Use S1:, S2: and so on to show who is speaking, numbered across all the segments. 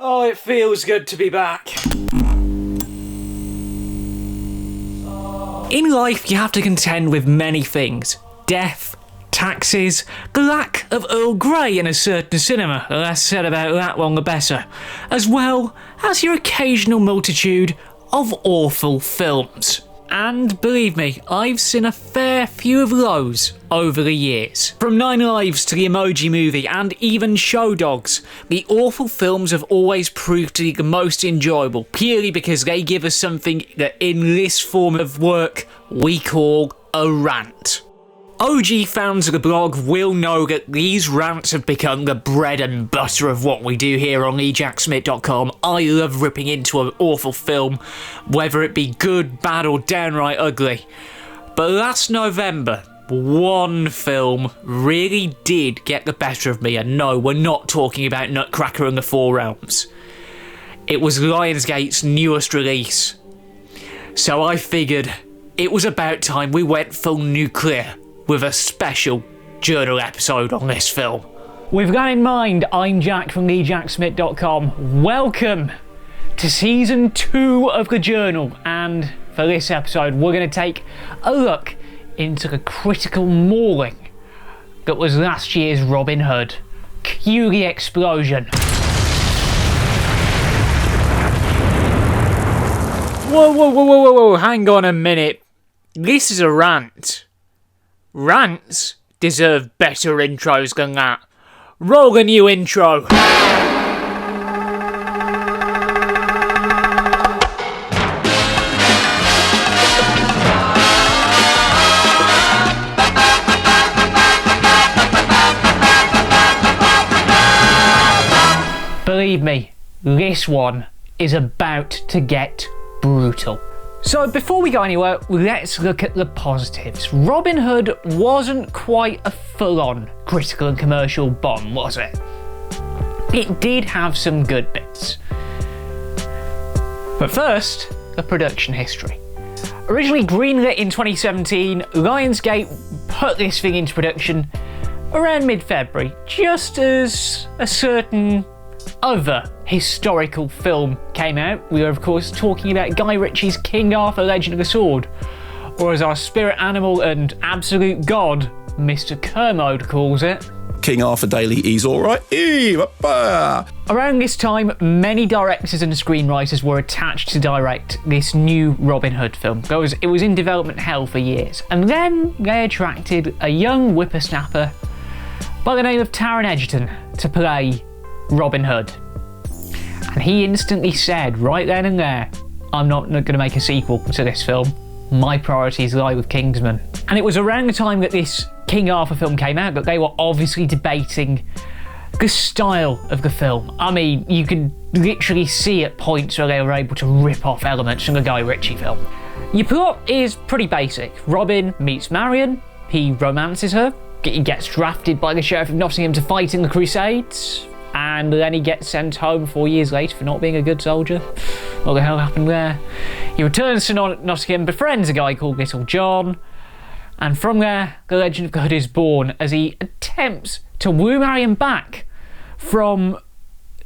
S1: Oh, it feels good to be back. In life, you have to contend with many things. Death, taxes, the lack of Earl Grey in a certain cinema, the less said about that one the better, as well as your occasional multitude of awful films. And believe me, I've seen a fair few of those over the years. From Nine Lives to the Emoji Movie and even Show Dogs, the awful films have always proved to be the most enjoyable, purely because they give us something that in this form of work we call a rant. OG fans of the blog will know that these rants have become the bread and butter of what we do here on TheJackSmit.com. I love ripping into an awful film, whether it be good, bad or downright ugly. But last November, one film really did get the better of me, and no, we're not talking about Nutcracker and the Four Realms. It was Lionsgate's newest release. So I figured it was about time we went full nuclear with a special journal episode on this film. With that in mind, I'm Jack from TheJackSmit.com. Welcome to Season 2 of the Journal, and for this episode we're going to take a look into the critical mauling that was last year's Robin Hood. Cue the explosion. Whoa, hang on a minute. This is a rant. Rants deserve better intros than that. Roll a new intro. Believe me, this one is about to get brutal. So before we go anywhere, let's look at the positives. Robin Hood wasn't quite a full-on critical and commercial bomb, was it? It did have some good bits. But first, the production history. Originally greenlit in 2017, Lionsgate put this thing into production around mid-February, just as a certain other historical film came out. We were of course talking about Guy Ritchie's King Arthur Legend of the Sword, or as our spirit animal and absolute god, Mr. Kermode calls it,
S2: King Arthur Daily, he's alright.
S1: Around this time, many directors and screenwriters were attached to direct this new Robin Hood film. It was in development hell for years, and then they attracted a young whippersnapper by the name of Taron Egerton to play Robin Hood. And he instantly said, right then and there, I'm not going to make a sequel to this film. My priorities lie with Kingsman. And it was around the time that this King Arthur film came out that they were obviously debating the style of the film. I mean, you could literally see at points where they were able to rip off elements from the Guy Ritchie film. Your plot is pretty basic. Robin meets Marion, he romances her, he gets drafted by the Sheriff of Nottingham to fight in the Crusades, and then he gets sent home 4 years later for not being a good soldier. What the hell happened there? He returns to Nottingham, befriends a guy called Little John, and from there, the legend of the Hood is born as he attempts to woo Marion back from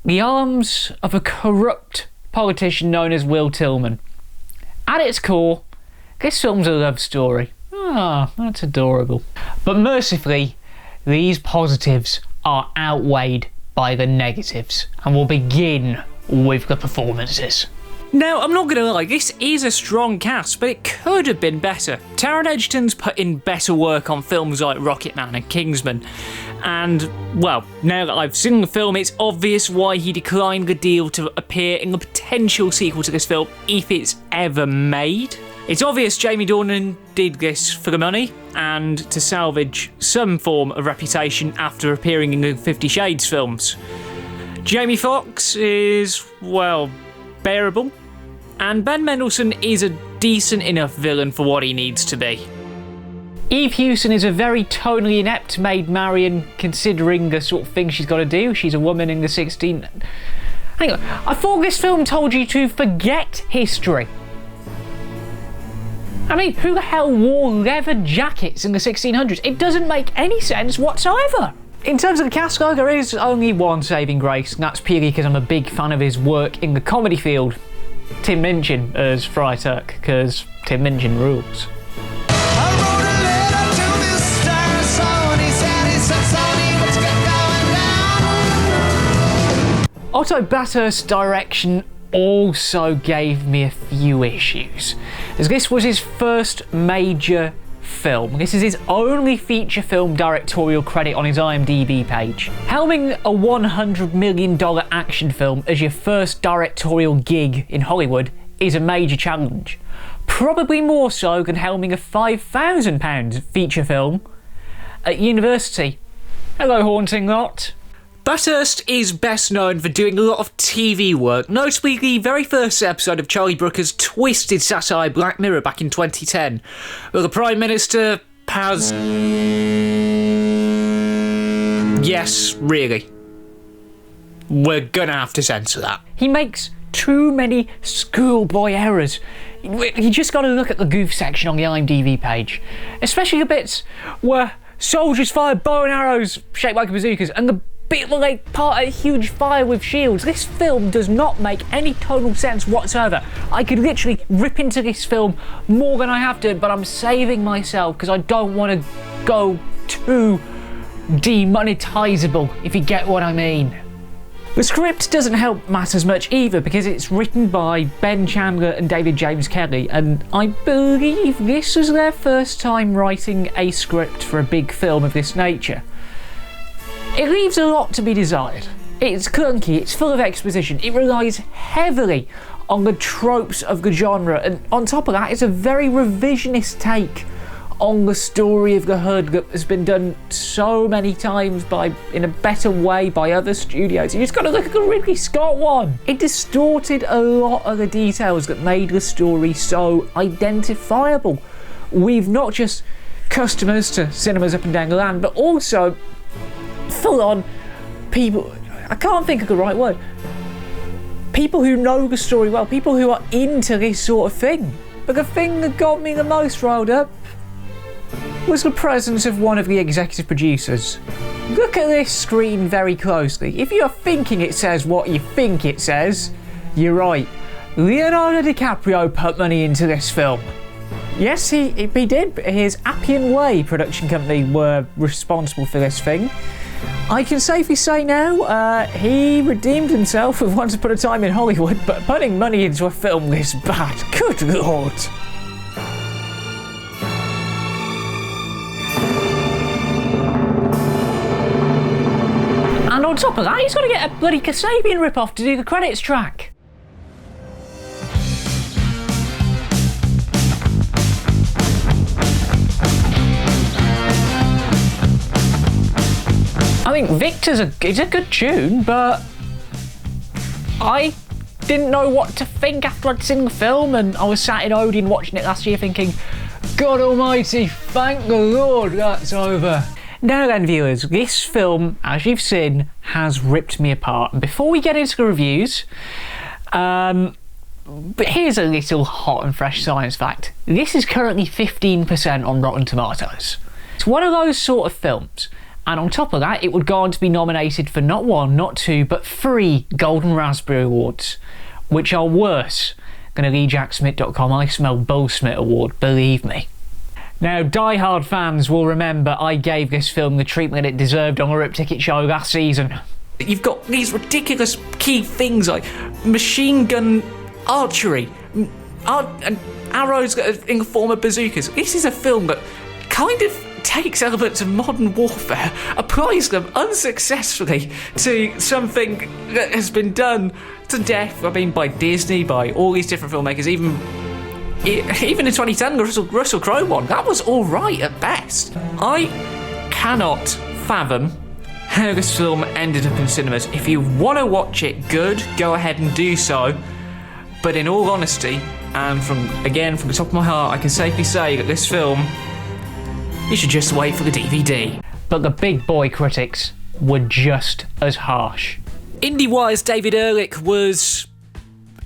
S1: the arms of a corrupt politician known as Will Tillman. At its core, this film's a love story. Ah, that's adorable. But mercifully, these positives are outweighed by the negatives, and we'll begin with the performances. Now, I'm not going to lie, this is a strong cast, but it could have been better. Taron Egerton's put in better work on films like Rocketman and Kingsman, and, well, now that I've seen the film, it's obvious why he declined the deal to appear in the potential sequel to this film, if it's ever made. It's obvious Jamie Dornan did this for the money, and to salvage some form of reputation after appearing in the 50 Shades films. Jamie Foxx is, well, bearable, and Ben Mendelsohn is a decent enough villain for what he needs to be. Eve Hewson is a very tonally inept Maid Marian, considering the sort of thing she's got to do. She's a woman in the 16th... Hang on, I thought this film told you to forget history. I mean, who the hell wore leather jackets in the 1600s? It doesn't make any sense whatsoever. In terms of the cast, though, there is only one saving grace, and that's purely because I'm a big fan of his work in the comedy field. Tim Minchin as Friar Tuck, because Tim Minchin rules. Otto Bathurst's direction also gave me a few issues, as this was his first major film. This is his only feature film directorial credit on his IMDb page. Helming a $100 million action film as your first directorial gig in Hollywood is a major challenge. Probably more so than helming a £5,000 feature film at university. Hello, haunting lot. Bathurst is best known for doing a lot of TV work, notably the very first episode of Charlie Brooker's twisted satire Black Mirror back in 2010, where the Prime Minister has... Yes, really. We're gonna have to censor that. He makes too many schoolboy errors. You just gotta look at the goof section on the IMDb page, especially the bits where soldiers fire bow and arrows shaped like bazookas, and the bit where they part a huge fire with shields. This film does not make any tonal sense whatsoever. I could literally rip into this film more than I have to, but I'm saving myself because I don't want to go too demonetizable, if you get what I mean. The script doesn't help matters much either, because it's written by Ben Chandler and David James Kelly, and I believe this was their first time writing a script for a big film of this nature. It leaves a lot to be desired. It's clunky, it's full of exposition, it relies heavily on the tropes of the genre, and on top of that, it's a very revisionist take on the story of the Hood that has been done so many times in a better way by other studios. You just gotta look at the Ridley Scott one. It distorted a lot of the details that made the story so identifiable. We've not just customers to cinemas up and down the land, but also full on people, I can't think of the right word, people who know the story well, people who are into this sort of thing. But the thing that got me the most riled up was the presence of one of the executive producers. Look at this screen very closely. If you're thinking it says what you think it says, you're right. Leonardo DiCaprio put money into this film. Yes, he did. His Appian Way production company were responsible for this thing. I can safely say now, he redeemed himself with Once Upon a Time in Hollywood, but putting money into a film this bad, good lord. And on top of that, he's got to get a bloody Kasabian rip-off to do the credits track. I think Victor's it's a good tune, but I didn't know what to think after I'd seen the film, and I was sat in Odeon watching it last year thinking, God almighty, thank the Lord that's over. Now then, viewers, this film, as you've seen, has ripped me apart. And before we get into the reviews, but here's a little hot and fresh science fact. This is currently 15% on Rotten Tomatoes. It's one of those sort of films, and on top of that, it would go on to be nominated for not one, not two, but 3 Golden Raspberry Awards, which are worse than a TheJackSmit.com I Smell Bullsmit award, believe me. Now, die-hard fans will remember I gave this film the treatment it deserved on a Rip Ticket show last season. You've got these ridiculous key things like machine gun archery, and arrows in the form of bazookas. This is a film that kind of takes elements of modern warfare, applies them unsuccessfully to something that has been done to death, I mean, by Disney, by all these different filmmakers, even in 2010, the Russell Crowe one, that was alright at best. I cannot fathom how this film ended up in cinemas. If you want to watch it good, go ahead and do so. But in all honesty, and from the top of my heart, I can safely say that this film, you should just wait for the DVD. But the big boy critics were just as harsh. IndieWire's David Ehrlich was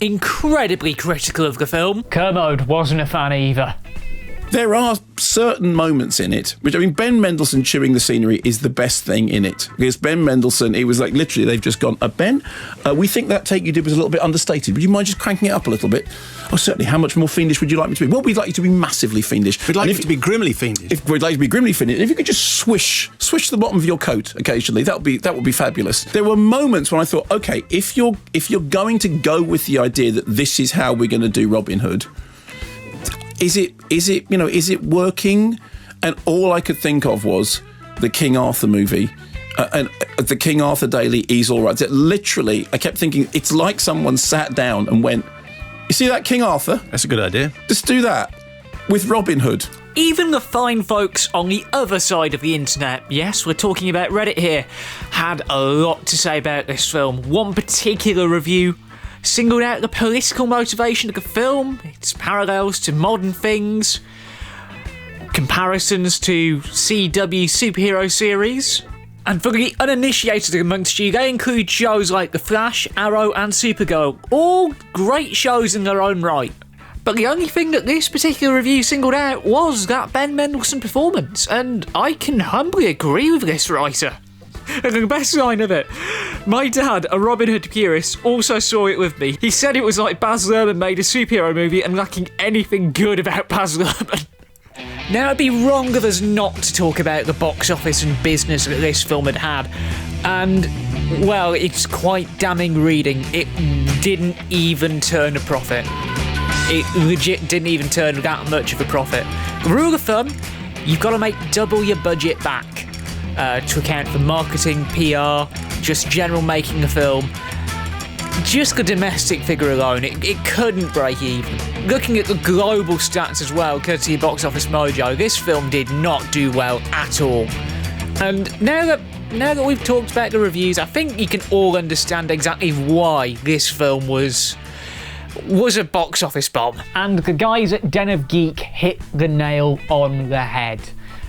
S1: incredibly critical of the film. Kermode wasn't a fan either.
S2: There are certain moments in it, which, I mean, Ben Mendelsohn chewing the scenery is the best thing in it. Because Ben Mendelsohn, it was like, literally, they've just gone, Ben, we think that take you did was a little bit understated. Would you mind just cranking it up a little bit? Oh, certainly. How much more fiendish would you like me to be? Well, we'd like you to be massively fiendish.
S3: We'd like you to be grimly fiendish.
S2: We'd like you to be grimly fiendish. If you could just swish the bottom of your coat occasionally, that would be fabulous. There were moments when I thought, okay, if you're going to go with the idea that this is how we're going to do Robin Hood, is it working? And all I could think of was the King Arthur movie. And the King Arthur Daily, He's All Right. Literally, I kept thinking, it's like someone sat down and went, you see that King Arthur?
S3: That's a good idea.
S2: Just do that with Robin Hood.
S1: Even the fine folks on the other side of the internet, yes, we're talking about Reddit here, had a lot to say about this film. One particular review singled out the political motivation of the film, its parallels to modern things, comparisons to CW superhero series. And for the uninitiated amongst you, they include shows like The Flash, Arrow and Supergirl, all great shows in their own right. But the only thing that this particular review singled out was that Ben Mendelsohn performance, and I can humbly agree with this writer. And the best line of it, my dad, a Robin Hood purist, also saw it with me. He said it was like Baz Luhrmann made a superhero movie and lacking anything good about Baz Luhrmann. Now, it'd be wrong of us not to talk about the box office and business that this film had. And, well, it's quite damning reading. It didn't even turn a profit. It legit didn't even turn that much of a profit. Rule of thumb, you've got to make double your budget back to account for marketing, PR, just general making the film. Just the domestic figure alone, it couldn't break even. Looking at the global stats as well, courtesy of Box Office Mojo, this film did not do well at all. And now that we've talked about the reviews, I think you can all understand exactly why this film was a box office bomb. And the guys at Den of Geek hit the nail on the head.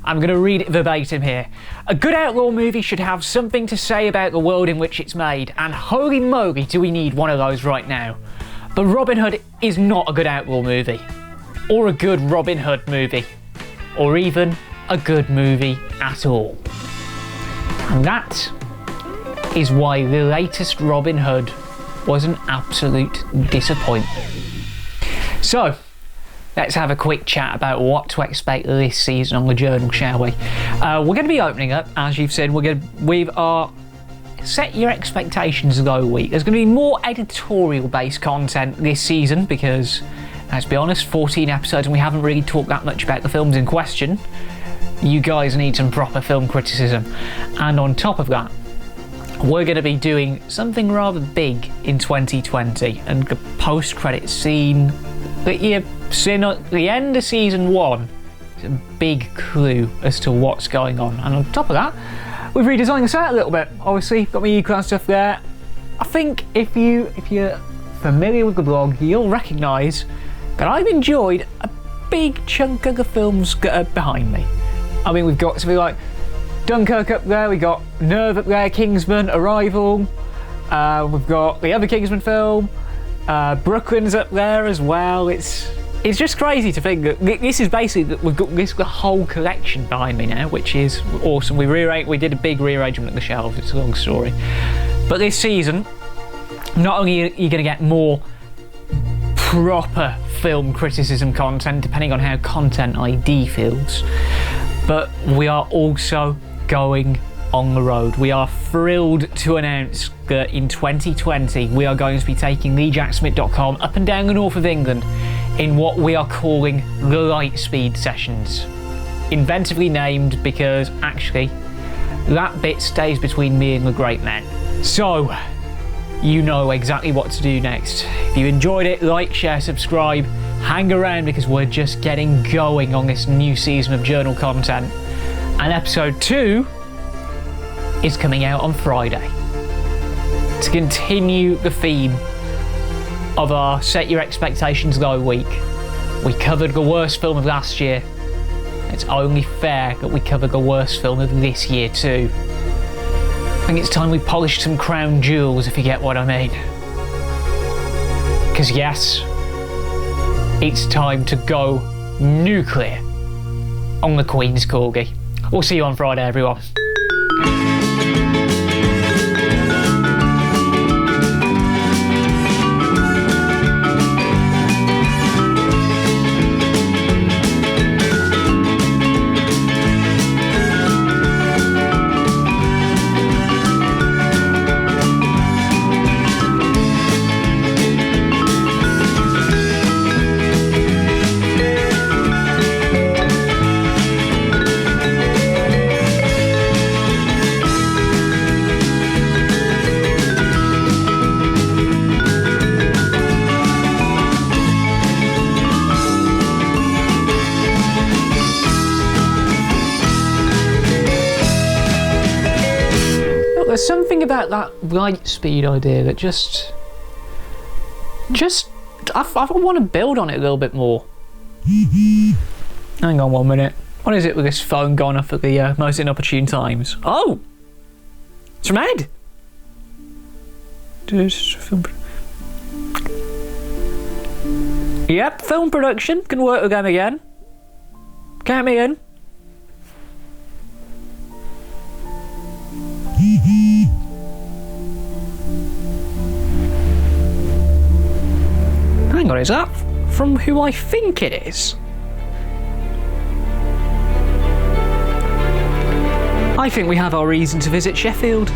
S1: I'm going to read it verbatim here. A good outlaw movie should have something to say about the world in which it's made, and holy moly do we need one of those right now. But Robin Hood is not a good outlaw movie, or a good Robin Hood movie, or even a good movie at all. And that is why the latest Robin Hood was an absolute disappointment. So, let's have a quick chat about what to expect this season on the journal, shall we? We're going to be opening up, as you've said, with our Set Your Expectations Low week. There's going to be more editorial-based content this season because, let's be honest, 14 episodes and we haven't really talked that much about the films in question. You guys need some proper film criticism. And on top of that, we're going to be doing something rather big in 2020, and the post-credits scene that you've seen at the end of season 1 is a big clue as to what's going on. And on top of that, we've redesigned the set a little bit. Obviously, got my E-Class stuff there. I think if you're familiar with the blog, you'll recognise that I've enjoyed a big chunk of the films that are behind me. I mean, we've got something like Dunkirk up there, we got Nerve up there, Kingsman, Arrival, we've got the other Kingsman film, Brooklyn's up there as well. It's just crazy to think that this is basically we've got the whole collection behind me now, which is awesome. We did a big rearrangement of the shelves. It's a long story, but this season, not only are you going to get more proper film criticism content, depending on how Content ID feels, but we are also going on the road. We are thrilled to announce that in 2020 we are going to be taking TheJackSmit.com up and down the north of England in what we are calling the Lightspeed sessions. Inventively named because actually that bit stays between me and the great men. So you know exactly what to do next. If you enjoyed it, like, share, subscribe, hang around because we're just getting going on this new season of journal content. And episode 2 is coming out on Friday. To continue the theme of our Set Your Expectations Low week, we covered the worst film of last year. It's only fair that we cover the worst film of this year too. I think it's time we polished some crown jewels, if you get what I mean. Because yes, it's time to go nuclear. on the Queen's Corgi. We'll see you on Friday, everyone. There's something about that light speed idea that just I want to build on it a little bit more. Hang on 1 minute. What is it with this phone going off at the most inopportune times? Oh! It's from Ed! Yep, film production. Can work with them again. Count me in. Hang on, is that from who I think it is? I think we have our reason to visit Sheffield.